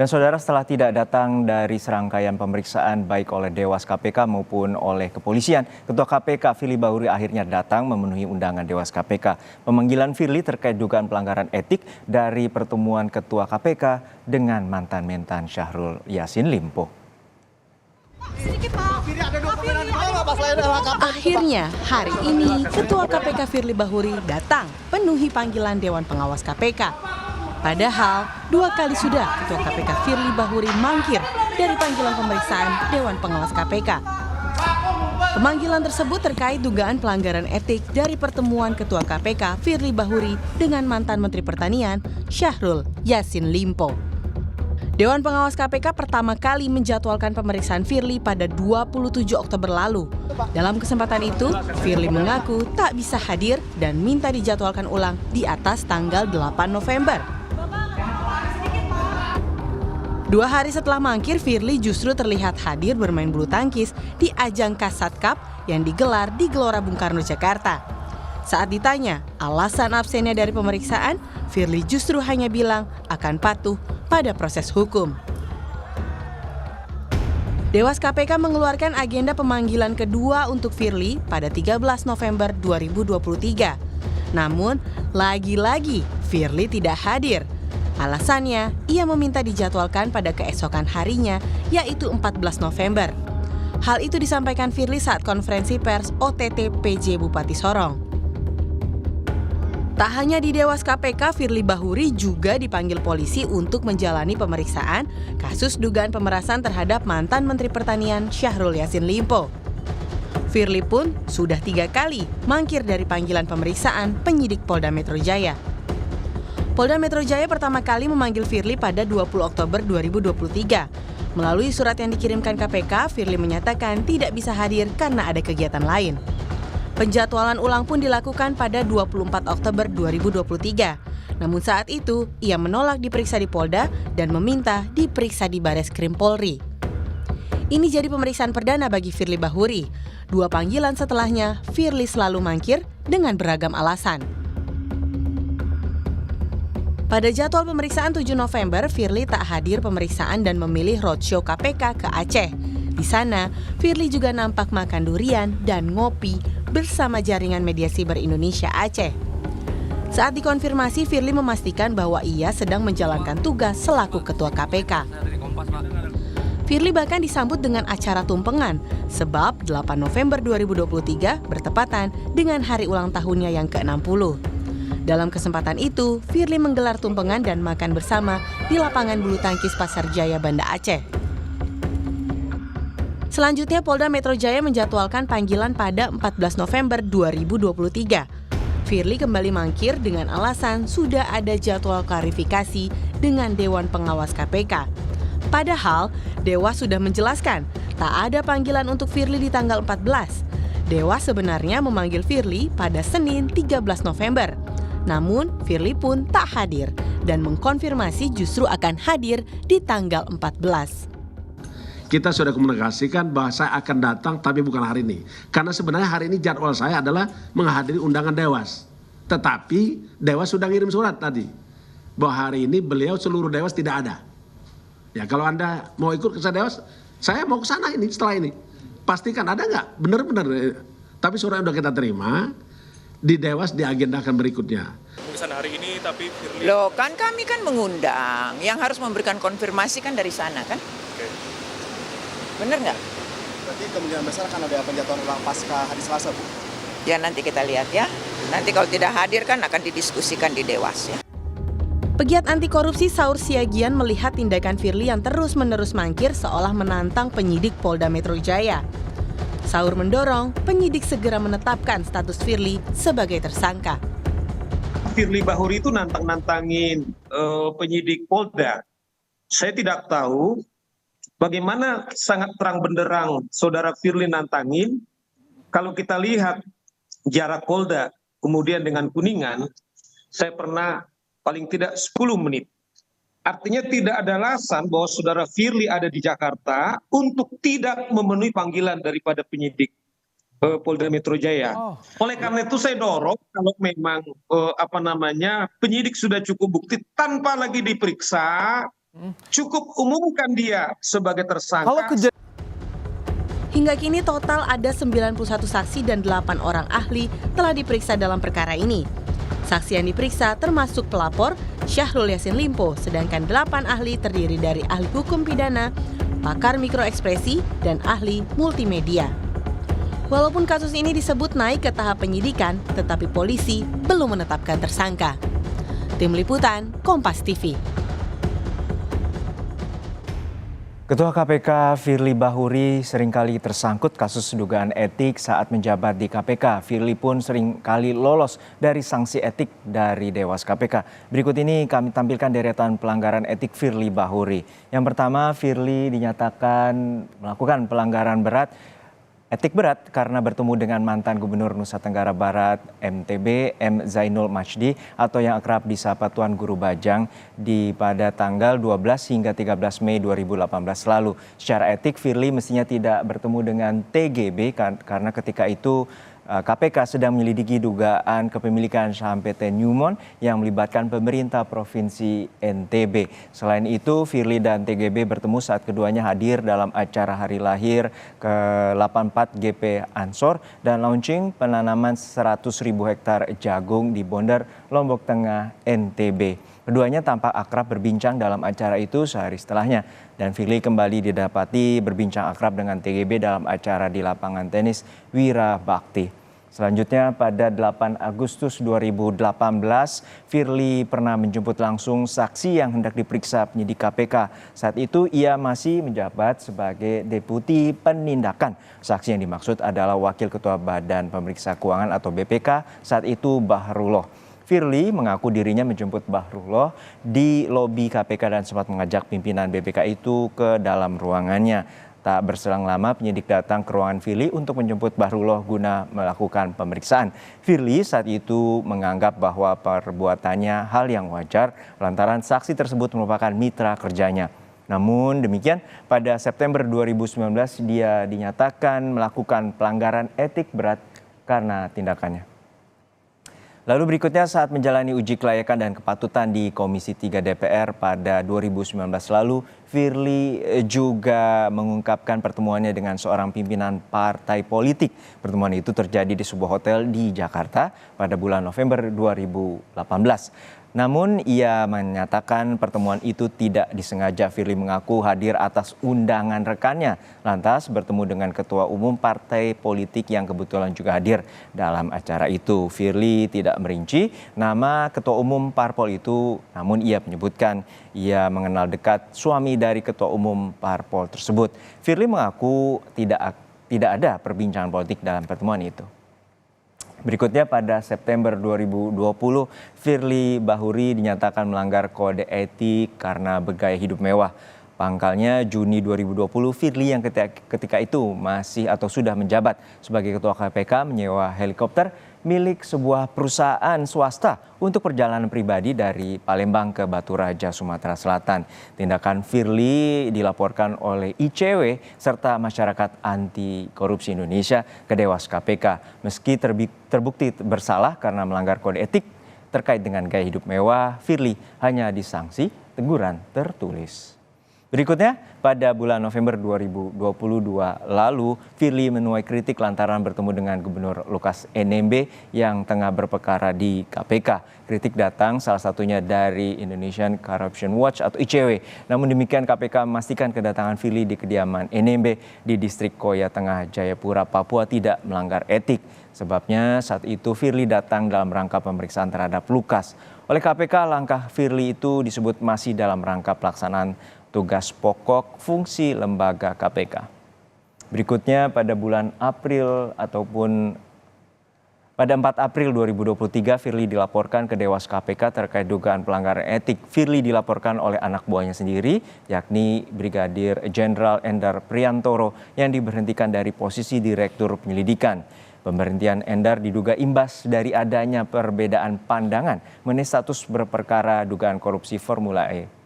Dan saudara, setelah tidak datang dari serangkaian pemeriksaan baik oleh Dewas KPK maupun oleh kepolisian, Ketua KPK Firly Bahuri akhirnya datang memenuhi undangan Dewas KPK. Pemanggilan Firly terkait dugaan pelanggaran etik dari pertemuan Ketua KPK dengan mantan Mentan Syahrul Yassin Limpo. Akhirnya hari ini Ketua KPK Firly Bahuri datang penuhi panggilan Dewan Pengawas KPK. Padahal 2 kali sudah Ketua KPK Firly Bahuri mangkir dari panggilan pemeriksaan Dewan Pengawas KPK. Pemanggilan tersebut terkait dugaan pelanggaran etik dari pertemuan Ketua KPK Firly Bahuri dengan mantan Menteri Pertanian Syahrul Yassin Limpo. Dewan Pengawas KPK pertama kali menjadwalkan pemeriksaan Firly pada 27 Oktober lalu. Dalam kesempatan itu, Firly mengaku tak bisa hadir dan minta dijadwalkan ulang di atas tanggal 8 November. 2 hari setelah mangkir, Firly justru terlihat hadir bermain bulu tangkis di ajang Kasat Cup yang digelar di Gelora Bung Karno, Jakarta. Saat ditanya alasan absennya dari pemeriksaan, Firly justru hanya bilang akan patuh pada proses hukum. Dewas KPK mengeluarkan agenda pemanggilan kedua untuk Firly pada 13 November 2023. Namun, lagi-lagi Firly tidak hadir. Alasannya, ia meminta dijadwalkan pada keesokan harinya, yaitu 14 November. Hal itu disampaikan Firly saat konferensi pers OTT PJ Bupati Sorong. Tak hanya di Dewas KPK, Firly Bahuri juga dipanggil polisi untuk menjalani pemeriksaan kasus dugaan pemerasan terhadap mantan Menteri Pertanian Syahrul Yassin Limpo. Firly pun sudah 3 kali mangkir dari panggilan pemeriksaan penyidik Polda Metro Jaya. Polda Metro Jaya pertama kali memanggil Firly pada 20 Oktober 2023. Melalui surat yang dikirimkan KPK, Firly menyatakan tidak bisa hadir karena ada kegiatan lain. Penjadwalan ulang pun dilakukan pada 24 Oktober 2023. Namun saat itu, ia menolak diperiksa di Polda dan meminta diperiksa di Bareskrim Polri. Ini jadi pemeriksaan perdana bagi Firly Bahuri. 2 panggilan setelahnya, Firly selalu mangkir dengan beragam alasan. Pada jadwal pemeriksaan 7 November, Firly tak hadir pemeriksaan dan memilih roadshow KPK ke Aceh. Di sana, Firly juga nampak makan durian dan ngopi bersama jaringan media siber Indonesia Aceh. Saat dikonfirmasi, Firly memastikan bahwa ia sedang menjalankan tugas selaku Ketua KPK. Firly bahkan disambut dengan acara tumpengan, sebab 8 November 2023 bertepatan dengan hari ulang tahunnya yang ke-60. Dalam kesempatan itu, Firly menggelar tumpengan dan makan bersama di lapangan bulu tangkis Pasar Jaya, Banda Aceh. Selanjutnya, Polda Metro Jaya menjadwalkan panggilan pada 14 November 2023. Firly kembali mangkir dengan alasan sudah ada jadwal klarifikasi dengan Dewan Pengawas KPK. Padahal, Dewas sudah menjelaskan tak ada panggilan untuk Firly di tanggal 14. Dewas sebenarnya memanggil Firly pada Senin 13 November. Namun, Firly pun tak hadir dan mengkonfirmasi justru akan hadir di tanggal 14. Kita sudah komunikasikan bahwa saya akan datang tapi bukan hari ini. Karena sebenarnya hari ini jadwal saya adalah menghadiri undangan Dewas. Tetapi Dewas sudah ngirim surat tadi. Bahwa hari ini beliau seluruh Dewas tidak ada. Ya kalau Anda mau ikut ke Dewas, saya mau ke sana ini setelah ini. Pastikan ada nggak? Benar-benar. Tapi surat yang sudah kita terima, di Dewas diagendakan berikutnya. Pemeriksaan hari ini tapi Firly... Loh kan kami kan mengundang, yang harus memberikan konfirmasi kan dari sana kan? Oke. Bener nggak? Berarti kemungkinan besar akan ada penjatuhan ulang pasca hari Selasa, Bu? Ya nanti kita lihat ya. Nanti kalau tidak hadir kan akan didiskusikan di Dewas ya. Pegiat anti korupsi Saur Siagian melihat tindakan Firly yang terus-menerus mangkir seolah menantang penyidik Polda Metro Jaya. Saur mendorong penyidik segera menetapkan status Firly sebagai tersangka. Firly Bahuri itu nantang-nantangin penyidik Polda. Saya tidak tahu bagaimana sangat terang benderang saudara Firly nantangin. Kalau kita lihat jarak Polda kemudian dengan Kuningan, saya pernah paling tidak 10 menit. Artinya tidak ada alasan bahwa saudara Firly ada di Jakarta untuk tidak memenuhi panggilan daripada penyidik Polda Metro Jaya. Oleh karena itu saya dorong kalau memang penyidik sudah cukup bukti tanpa lagi diperiksa, Cukup umumkan dia sebagai tersangka. Hingga kini total ada 91 saksi dan 8 orang ahli telah diperiksa dalam perkara ini. Saksi yang diperiksa termasuk pelapor Syahrul Yassin Limpo, sedangkan 8 ahli terdiri dari ahli hukum pidana, pakar mikroekspresi, dan ahli multimedia. Walaupun kasus ini disebut naik ke tahap penyidikan, tetapi polisi belum menetapkan tersangka. Tim Liputan, Kompas TV. Ketua KPK Firly Bahuri seringkali tersangkut kasus dugaan etik saat menjabat di KPK. Firly pun seringkali lolos dari sanksi etik dari Dewas KPK. Berikut ini kami tampilkan deretan pelanggaran etik Firly Bahuri. Yang pertama, Firly dinyatakan melakukan pelanggaran etik berat karena bertemu dengan mantan Gubernur Nusa Tenggara Barat MTB M. Zainul Majdi atau yang akrab disapa Tuan Guru Bajang pada tanggal 12 hingga 13 Mei 2018 lalu. Secara etik Firly mestinya tidak bertemu dengan TGB karena ketika itu KPK sedang menyelidiki dugaan kepemilikan saham PT Newmont yang melibatkan pemerintah Provinsi NTB. Selain itu, Firly dan TGB bertemu saat keduanya hadir dalam acara hari lahir ke-84 GP Ansor dan launching penanaman 100.000 hektar jagung di Bonder, Lombok Tengah, NTB. Keduanya tampak akrab berbincang dalam acara itu sehari setelahnya. Dan Firly kembali didapati berbincang akrab dengan TGB dalam acara di lapangan tenis Wira Bakti. Selanjutnya pada 8 Agustus 2018, Firly pernah menjemput langsung saksi yang hendak diperiksa penyidik KPK. Saat itu ia masih menjabat sebagai Deputi Penindakan. Saksi yang dimaksud adalah Wakil Ketua Badan Pemeriksa Keuangan atau BPK saat itu Bahrullah. Firly mengaku dirinya menjemput Bahrullah di lobi KPK dan sempat mengajak pimpinan BPK itu ke dalam ruangannya. Tak berselang lama penyidik datang ke ruangan Firly untuk menjemput Bahrullah guna melakukan pemeriksaan. Firly saat itu menganggap bahwa perbuatannya hal yang wajar lantaran saksi tersebut merupakan mitra kerjanya. Namun demikian pada September 2019 dia dinyatakan melakukan pelanggaran etik berat karena tindakannya. Lalu berikutnya saat menjalani uji kelayakan dan kepatutan di Komisi 3 DPR pada 2019 lalu, Firly juga mengungkapkan pertemuannya dengan seorang pimpinan partai politik. Pertemuan itu terjadi di sebuah hotel di Jakarta pada bulan November 2018. Namun ia menyatakan pertemuan itu tidak disengaja. Firly mengaku hadir atas undangan rekannya, lantas bertemu dengan ketua umum partai politik yang kebetulan juga hadir dalam acara itu. Firly tidak merinci nama ketua umum parpol itu, namun ia menyebutkan ia mengenal dekat suami dari ketua umum parpol tersebut. Firly mengaku tidak ada perbincangan politik dalam pertemuan itu. Berikutnya pada September 2020, Firly Bahuri dinyatakan melanggar kode etik karena bergaya hidup mewah. Pangkalnya Juni 2020, Firly yang ketika itu masih atau sudah menjabat sebagai ketua KPK menyewa helikopter milik sebuah perusahaan swasta untuk perjalanan pribadi dari Palembang ke Batu Raja, Sumatera Selatan. Tindakan Firly dilaporkan oleh ICW serta Masyarakat Anti Korupsi Indonesia ke Dewas KPK. Meski terbukti bersalah karena melanggar kode etik terkait dengan gaya hidup mewah, Firly hanya disanksi teguran tertulis. Berikutnya, pada bulan November 2022 lalu, Firly menuai kritik lantaran bertemu dengan Gubernur Lukas NMB yang tengah berperkara di KPK. Kritik datang salah satunya dari Indonesian Corruption Watch atau ICW. Namun demikian KPK memastikan kedatangan Firly di kediaman NMB di distrik Koya Tengah, Jayapura, Papua tidak melanggar etik. Sebabnya saat itu Firly datang dalam rangka pemeriksaan terhadap Lukas. Oleh KPK, langkah Firly itu disebut masih dalam rangka pelaksanaan tugas pokok fungsi lembaga KPK. Berikutnya pada bulan April pada 4 April 2023, Firly dilaporkan ke Dewas KPK terkait dugaan pelanggaran etik. Firly dilaporkan oleh anak buahnya sendiri, yakni Brigadir Jenderal Endar Priantoro yang diberhentikan dari posisi Direktur Penyelidikan. Pemberhentian Endar diduga imbas dari adanya perbedaan pandangan mengenai status berperkara dugaan korupsi Formula E.